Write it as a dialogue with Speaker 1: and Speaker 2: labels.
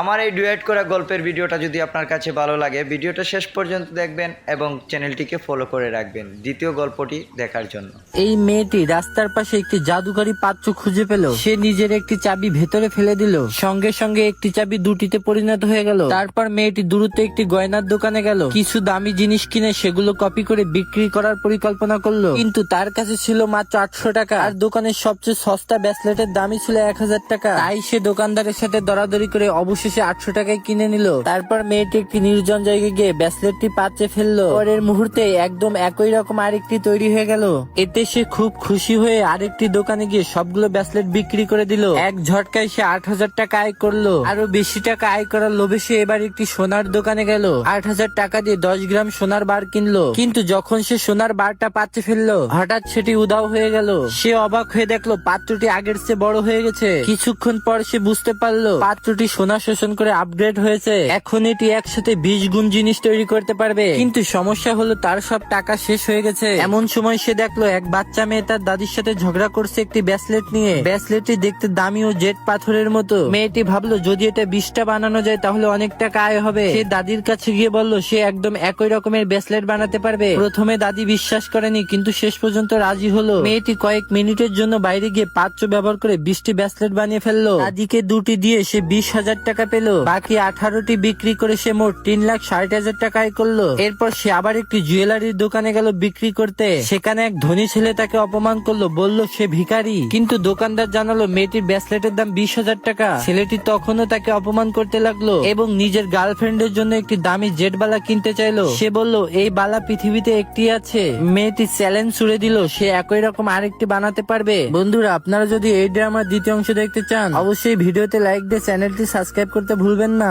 Speaker 1: আমার এই ডুয়েট করা গল্পের ভিডিওটা যদি আপনার কাছে ভালো লাগে ভিডিওটা শেষ পর্যন্ত দেখবেন এবং চ্যানেলটিকে ফলো করে রাখবেন দ্বিতীয় গল্পটি দেখার জন্য।
Speaker 2: এই মেয়েটি রাস্তার পাশে একটি জাদুকরি পাত্র খুঁজে পেল। সে নিজের একটি চাবি ভেতরে ফেলে দিল, সঙ্গে সঙ্গে একটি চাবি দুটিতে পরিণত হয়ে গেল। তারপর মেয়েটি দ্রুত একটি গয়নার দোকানে গেল, কিছু দামি জিনিস কিনে সেগুলো কপি করে বিক্রি করার পরিকল্পনা করলো। কিন্তু তার কাছে ছিল মাত্র 800 টাকা, আর দোকানের সবচেয়ে সস্তা ব্রেসলেটের দামই ছিল 1000 টাকা। তাই সে দোকানদারের সাথে দরাদরি করে অবশেষে 800 টাকায় কিনে নিল। তারপর মেয়েটি একটি নির্জন জায়গায় গিয়ে ব্রেসলেটটি পাত্রে ফেললো। পরের মুহূর্তে একদম একই রকম আরেকটি তৈরি হয়ে গেল। এতে সে খুব খুশি হয়ে আরেকটি দোকানে গিয়ে সবগুলো ব্রেসলেট বিক্রি করে দিল। এক ঝটকায় সে 8000 টাকা আয় করলো। আরো বেশি টাকা আয় করার লোভে সে এবার একটি সোনার দোকানে গেল। 8000 টাকা দিয়ে 10 গ্রাম সোনার বার কিনলো। কিন্তু যখন সে সোনার বারটা পাত্রে ফেললো, হঠাৎ সেটি উধাও হয়ে গেল। সে অবাক হয়ে দেখলো পাত্রটি আগের চেয়ে বড় হয়ে গেছে। কিছুক্ষণ পর সে বুঝতে পারলো পাত্রটি সোনা শোষণ করে আপগ্রেড হয়েছে। এখন এটি একসাথে 20 গুণ জিনিস তৈরি করতে পারবে। কিন্তু সমস্যা হলো তার সব টাকা শেষ হয়ে গেছে। এমন সময় সে দেখলো এক বাচ্চা মেয়ে তার দাদির সাথে ঝগড়া করছে একটি ব্রেসলেট নিয়ে। ব্রেসলেটটি দেখতে দামি ও জেট পাথরের মতো। মেয়েটি ভাবলো যদি এটা 20টা বানানো যায় তাহলে অনেক টাকা আয় হবে। সে দাদির কাছে গিয়ে বলল সে একদম একই রকমের ব্রেসলেট বানাতে পারবে। প্রথমে দাদি বিশ্বাস করেনি, কিন্তু শেষ পর্যন্ত রাজি হলো। মেয়েটি কয়েক মিনিটের জন্য বাইরে গিয়ে পাত্র ব্যবহার করে 20টি ব্রেসলেট বানিয়ে ফেললো। দাদিকে দুটি দিয়ে সে 20,000 টাকা পেল। বাকি 18টি বিক্রি করে সে মোট 3,60,000 টাকা আয় করলো। এরপর সে আবার একটি জুয়েলারির দোকানে গেল বিক্রি করতে। সেখানে এক ধনী ছেলে তাকে অপমান করলো, বলল সে ভিখারি। কিন্তু দোকানদার জানালো মেয়েটির ব্রেসলেটের দাম 20,000 টাকা। ছেলেটি তখনও তাকে অপমান করতে লাগলো এবং নিজের গার্লফ্রেন্ডের জন্য একটি দামি জেট বালা কিনতে চাইলো। সে বলল এই বালা পৃথিবীতে একটি আছে। মেয়েটি চ্যালেঞ্জ ছুড়ে দিল সে একই রকম আরেকটি বানাতে পারবে। বন্ধুরা, আপনারা যদি এই ড্রামার দ্বিতীয় অংশ দেখতে চান অবশ্যই ভিডিওতে লাইক দিয়ে চ্যানেলটি সাবস্ক্রাইব করতে ভুলবেন না।